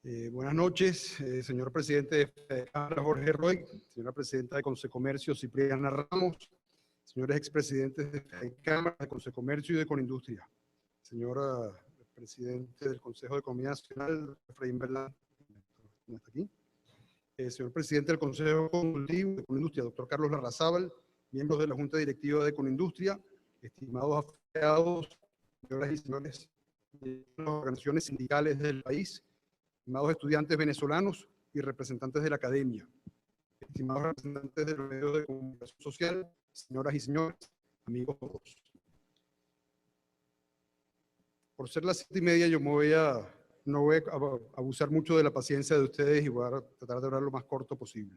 Buenas noches, señor presidente de Cámara Jorge Roig, señora presidenta de Consecomercio Cipriana Ramos, señores expresidentes de Cámara de Consecomercio y de Conindustria, señora presidente del Consejo de Economía Nacional, Efraín Berlán, ¿no está aquí? Señor presidente del Consejo Consultivo de Conindustria, doctor Carlos Larrazábal, miembros de la Junta Directiva de Conindustria, estimados afiliados, señoras y señores de las organizaciones sindicales del país, estimados estudiantes venezolanos y representantes de la academia, estimados representantes de los medios de comunicación social, señoras y señores, amigos todos. Por ser las 7:30, yo no voy a abusar mucho de la paciencia de ustedes y voy a tratar de hablar lo más corto posible.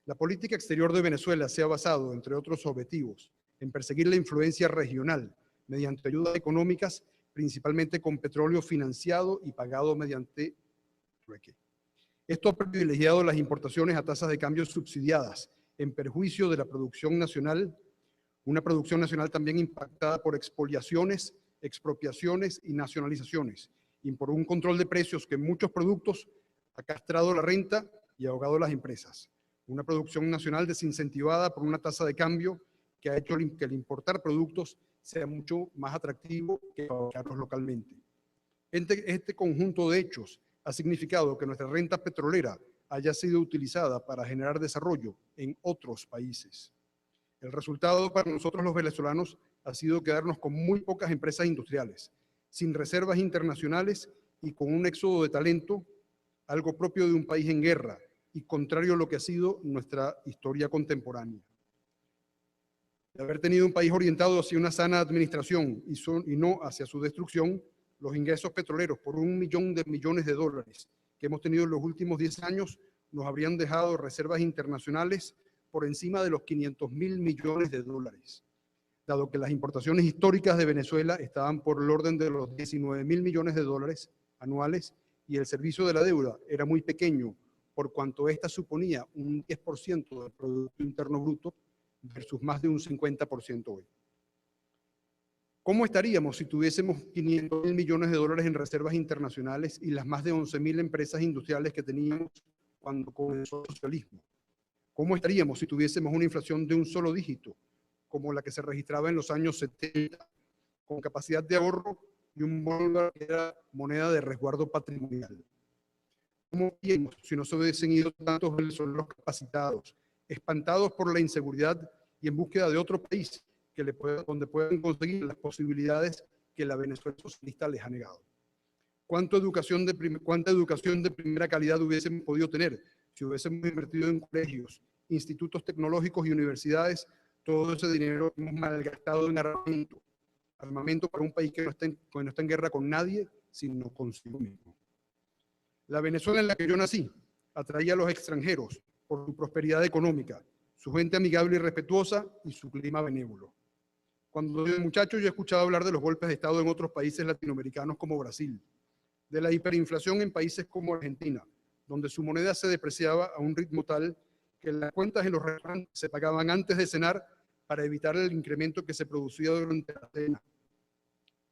La política exterior de Venezuela se ha basado, entre otros objetivos, en perseguir la influencia regional mediante ayudas económicas, principalmente con petróleo financiado y pagado mediante trueque. Esto ha privilegiado las importaciones a tasas de cambio subsidiadas en perjuicio de la producción nacional, una producción nacional también impactada por expoliaciones, expropiaciones y nacionalizaciones, y por un control de precios que en muchos productos ha castrado la renta y ahogado las empresas. Una producción nacional desincentivada por una tasa de cambio que ha hecho que el importar productos sea mucho más atractivo que fabricarlos localmente. Este conjunto de hechos ha significado que nuestra renta petrolera haya sido utilizada para generar desarrollo en otros países. El resultado para nosotros los venezolanos ha sido quedarnos con muy pocas empresas industriales, sin reservas internacionales y con un éxodo de talento, algo propio de un país en guerra y contrario a lo que ha sido nuestra historia contemporánea. De haber tenido un país orientado hacia una sana administración y no hacia su destrucción, los ingresos petroleros por $1 millón de millones de dólares que hemos tenido en los últimos 10 años nos habrían dejado reservas internacionales por encima de los $500.000 millones de dólares, dado que las importaciones históricas de Venezuela estaban por el orden de los $19.000 millones de dólares anuales y el servicio de la deuda era muy pequeño, por cuanto esta suponía un 10% del Producto Interno Bruto versus más de un 50% hoy. ¿Cómo estaríamos si tuviésemos $500.000 millones de dólares en reservas internacionales y las más de 11.000 empresas industriales que teníamos cuando comenzó el socialismo? ¿Cómo estaríamos si tuviésemos una inflación de un solo dígito, como la que se registraba en los años 70, con capacidad de ahorro y un bolívar que era moneda de resguardo patrimonial? ¿Cómo estaríamos si no se hubiesen ido tantos venezolanos capacitados, espantados por la inseguridad y en búsqueda de otro país donde pueden conseguir las posibilidades que la Venezuela socialista les ha negado? ¿Cuánta educación de primera calidad hubiésemos podido tener si hubiésemos invertido en colegios, institutos tecnológicos y universidades todo ese dinero que hemos malgastado en armamento para un país que no está en guerra con nadie, sino consigo mismo? La Venezuela en la que yo nací atraía a los extranjeros por su prosperidad económica, su gente amigable y respetuosa y su clima benévolo. Cuando yo era muchacho, yo escuchaba hablar de los golpes de Estado en otros países latinoamericanos como Brasil, de la hiperinflación en países como Argentina, donde su moneda se depreciaba a un ritmo tal que las cuentas en los restaurantes se pagaban antes de cenar para evitar el incremento que se producía durante la cena,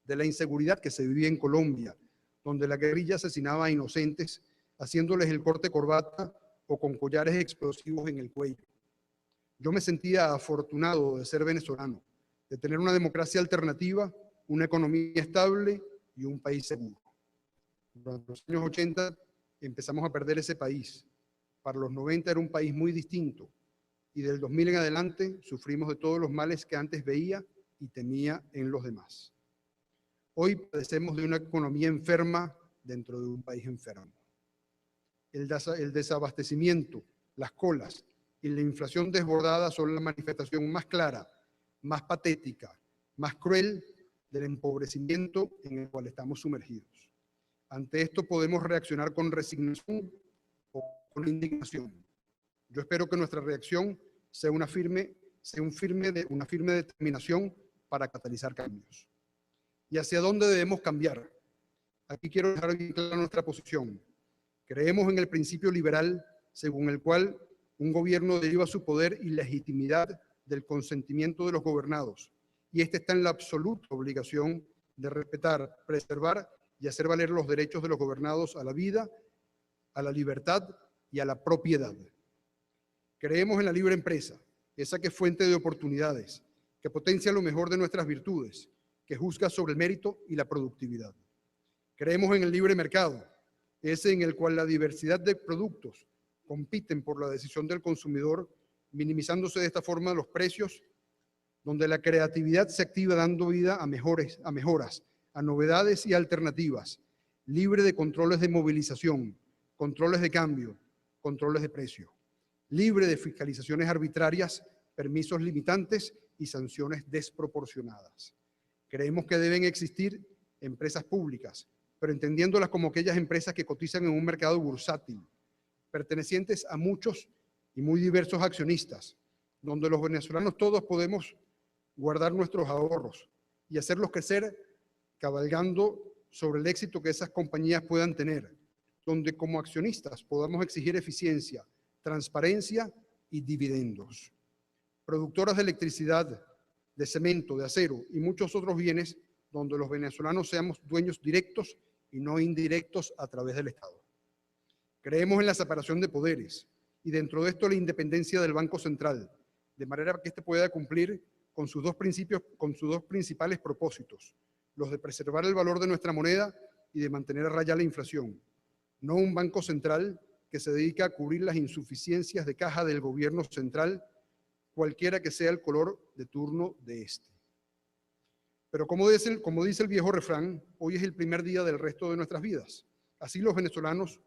de la inseguridad que se vivía en Colombia, donde la guerrilla asesinaba a inocentes, haciéndoles el corte corbata o con collares explosivos en el cuello. Yo me sentía afortunado de ser venezolano, de tener una democracia alternativa, una economía estable y un país seguro. Durante los años 80 empezamos a perder ese país. Para los 90 era un país muy distinto y del 2000 en adelante sufrimos de todos los males que antes veía y temía en los demás. Hoy padecemos de una economía enferma dentro de un país enfermo. El desabastecimiento, las colas y la inflación desbordada son la manifestación más clara, más patética, más cruel del empobrecimiento en el cual estamos sumergidos. Ante esto podemos reaccionar con resignación o con indignación. Yo espero que nuestra reacción sea una firme determinación para catalizar cambios. ¿Y hacia dónde debemos cambiar? Aquí quiero dejar bien clara nuestra posición. Creemos en el principio liberal según el cual un gobierno deriva su poder y legitimidad del consentimiento de los gobernados, y este está en la absoluta obligación de respetar, preservar y hacer valer los derechos de los gobernados a la vida a la libertad y a la propiedad. Creemos en la libre empresa, esa que es fuente de oportunidades, que potencia lo mejor de nuestras virtudes, que juzga sobre el mérito y la productividad. Creemos en el libre mercado, ese en el cual la diversidad de productos compiten por la decisión del consumidor, minimizándose de esta forma los precios, donde la creatividad se activa dando vida a mejoras, a novedades y alternativas, libre de controles de movilización, controles de cambio, controles de precio, libre de fiscalizaciones arbitrarias, permisos limitantes y sanciones desproporcionadas. Creemos que deben existir empresas públicas, pero entendiéndolas como aquellas empresas que cotizan en un mercado bursátil, pertenecientes a muchos y muy diversos accionistas, donde los venezolanos todos podemos guardar nuestros ahorros y hacerlos crecer cabalgando sobre el éxito que esas compañías puedan tener, donde como accionistas podamos exigir eficiencia, transparencia y dividendos. Productoras de electricidad, de cemento, de acero y muchos otros bienes, donde los venezolanos seamos dueños directos y no indirectos a través del Estado. Creemos en la separación de poderes y dentro de esto la independencia del Banco Central, de manera que éste pueda cumplir con sus dos principales propósitos, los de preservar el valor de nuestra moneda y de mantener a raya la inflación, no un Banco Central que se dedica a cubrir las insuficiencias de caja del gobierno central, cualquiera que sea el color de turno de este. Pero como dice el viejo refrán, hoy es el primer día del resto de nuestras vidas. Así los venezolanos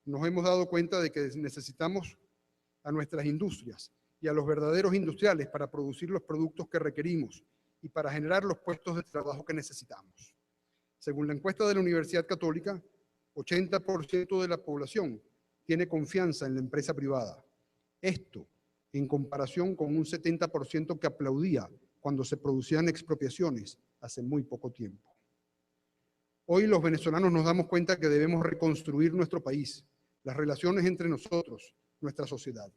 nos hemos dado cuenta de que necesitamos a nuestras industrias y a los verdaderos industriales para producir los productos que requerimos y para generar los puestos de trabajo que necesitamos. Según la encuesta de la Universidad Católica, 80% de la población tiene confianza en la empresa privada. Esto en comparación con un 70% que aplaudía cuando se producían expropiaciones hace muy poco tiempo. Hoy los venezolanos nos damos cuenta que debemos reconstruir nuestro país, las relaciones entre nosotros, nuestra sociedad.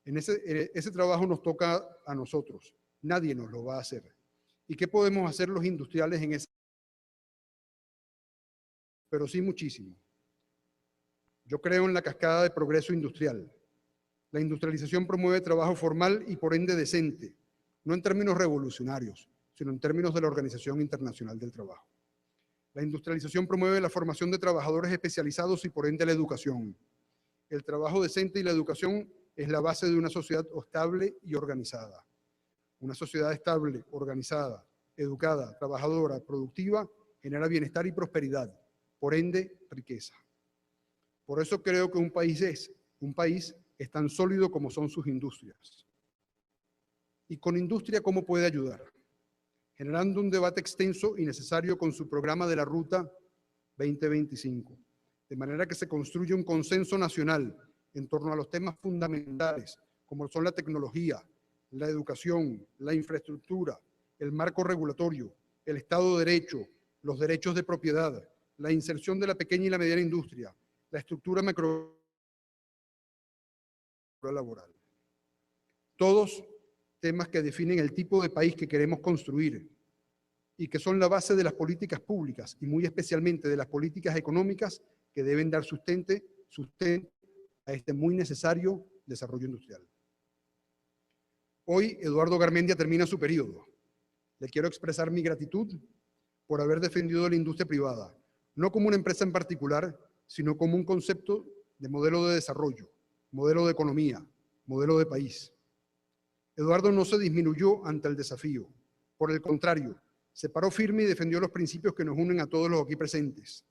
Ese trabajo nos toca a nosotros, nadie nos lo va a hacer. ¿Y qué podemos hacer los industriales en ese? Pero sí muchísimo. Yo creo en la cascada de progreso industrial. La industrialización promueve trabajo formal y por ende decente, no en términos revolucionarios, sino en términos de la Organización Internacional del Trabajo. La industrialización promueve la formación de trabajadores especializados y por ende la educación. El trabajo decente y la educación es la base de una sociedad estable y organizada. Una sociedad estable, organizada, educada, trabajadora, productiva, genera bienestar y prosperidad, por ende riqueza. Por eso creo que un país es tan sólido como son sus industrias. Y con industria, ¿cómo puede ayudar? Generando un debate extenso y necesario con su programa de la Ruta 2025, de manera que se construya un consenso nacional en torno a los temas fundamentales, como son la tecnología, la educación, la infraestructura, el marco regulatorio, el Estado de Derecho, los derechos de propiedad, la inserción de la pequeña y la mediana industria, la estructura macro laboral. Todos temas que definen el tipo de país que queremos construir y que son la base de las políticas públicas y muy especialmente de las políticas económicas que deben dar sustento a este muy necesario desarrollo industrial. Hoy Eduardo Garmendia termina su periodo. Le quiero expresar mi gratitud por haber defendido la industria privada, no como una empresa en particular, sino como un concepto de modelo de desarrollo, modelo de economía, modelo de país. Eduardo no se disminuyó ante el desafío. Por el contrario, se paró firme y defendió los principios que nos unen a todos los aquí presentes.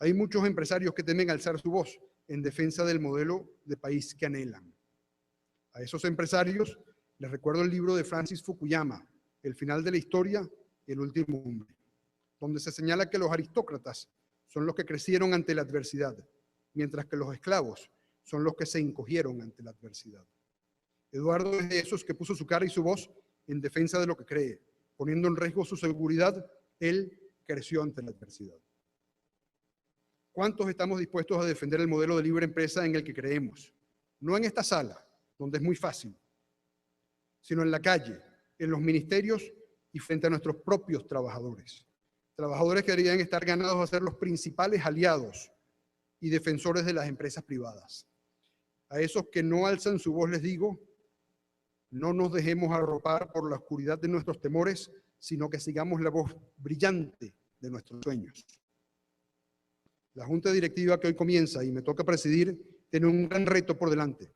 Hay muchos empresarios que temen alzar su voz en defensa del modelo de país que anhelan. A esos empresarios les recuerdo el libro de Francis Fukuyama, El final de la historia y el último hombre, donde se señala que los aristócratas son los que crecieron ante la adversidad, mientras que los esclavos son los que se encogieron ante la adversidad. Eduardo es de esos que puso su cara y su voz en defensa de lo que cree, poniendo en riesgo su seguridad. Él creció ante la adversidad. ¿Cuántos estamos dispuestos a defender el modelo de libre empresa en el que creemos? No en esta sala, donde es muy fácil, sino en la calle, en los ministerios y frente a nuestros propios trabajadores. Trabajadores que deberían estar ganados a ser los principales aliados y defensores de las empresas privadas. A esos que no alzan su voz les digo, no nos dejemos arropar por la oscuridad de nuestros temores, sino que sigamos la voz brillante de nuestros sueños. La Junta Directiva que hoy comienza y me toca presidir tiene un gran reto por delante: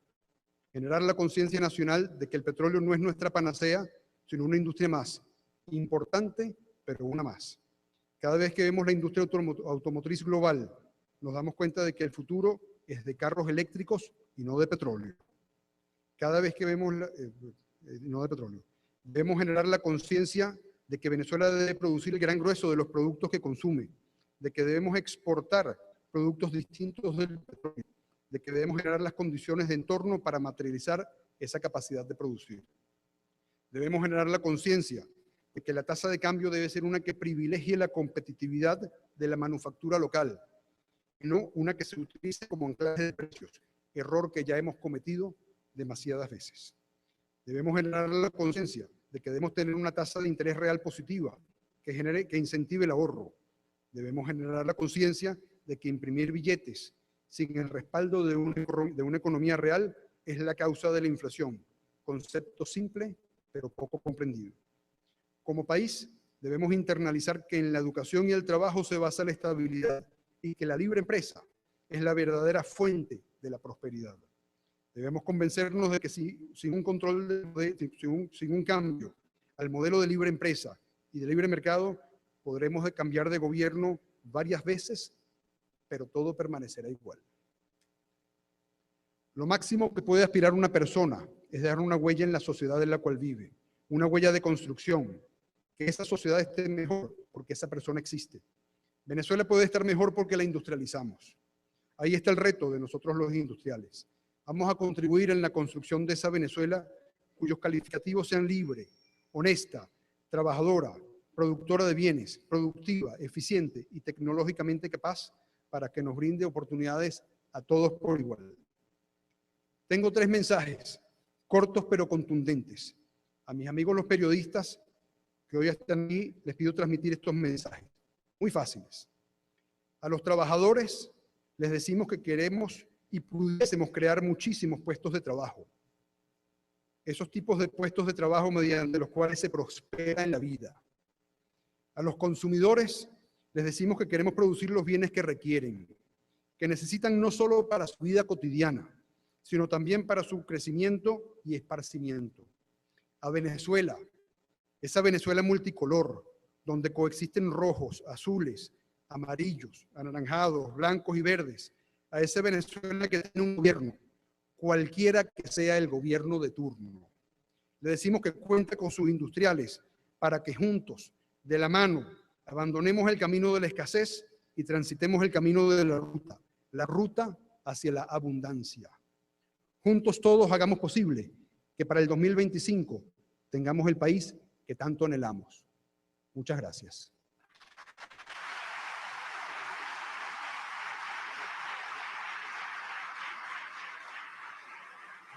generar la conciencia nacional de que el petróleo no es nuestra panacea, sino una industria más, importante, pero una más. Cada vez que vemos la industria automotriz global, nos damos cuenta de que el futuro es de carros eléctricos y no de petróleo. Cada vez que vemos, no de petróleo, debemos generar la conciencia de que Venezuela debe producir el gran grueso de los productos que consume, de que debemos exportar productos distintos del petróleo, de que debemos generar las condiciones de entorno para materializar esa capacidad de producir. Debemos generar la conciencia de que la tasa de cambio debe ser una que privilegie la competitividad de la manufactura local, y no una que se utilice como anclaje de precios, error que ya hemos cometido demasiadas veces. Debemos generar la conciencia de que debemos tener una tasa de interés real positiva, que incentive el ahorro. Debemos generar la conciencia de que imprimir billetes sin el respaldo de una economía real es la causa de la inflación, concepto simple pero poco comprendido. Como país, debemos internalizar que en la educación y el trabajo se basa la estabilidad y que la libre empresa es la verdadera fuente de la prosperidad. Debemos convencernos de que sin un cambio al modelo de libre empresa y de libre mercado, podremos cambiar de gobierno varias veces, pero todo permanecerá igual. Lo máximo que puede aspirar una persona es dejar una huella en la sociedad en la cual vive, una huella de construcción, que esa sociedad esté mejor porque esa persona existe. Venezuela puede estar mejor porque la industrializamos. Ahí está el reto de nosotros los industriales. Vamos a contribuir en la construcción de esa Venezuela cuyos calificativos sean libre, honesta, trabajadora, productora de bienes, productiva, eficiente y tecnológicamente capaz para que nos brinde oportunidades a todos por igual. Tengo 3 mensajes, cortos pero contundentes. A mis amigos los periodistas que hoy están aquí, les pido transmitir estos mensajes, muy fáciles. A los trabajadores les decimos que queremos y pudiésemos crear muchísimos puestos de trabajo. Esos tipos de puestos de trabajo mediante los cuales se prospera en la vida. A los consumidores les decimos que queremos producir los bienes que requieren, que necesitan no solo para su vida cotidiana, sino también para su crecimiento y esparcimiento. A Venezuela, esa Venezuela multicolor, donde coexisten rojos, azules, amarillos, anaranjados, blancos y verdes, a esa Venezuela que tiene un gobierno, cualquiera que sea el gobierno de turno. Le decimos que cuenta con sus industriales para que juntos, de la mano, abandonemos el camino de la escasez y transitemos el camino de la ruta hacia la abundancia. Juntos todos hagamos posible que para el 2025 tengamos el país que tanto anhelamos. Muchas gracias.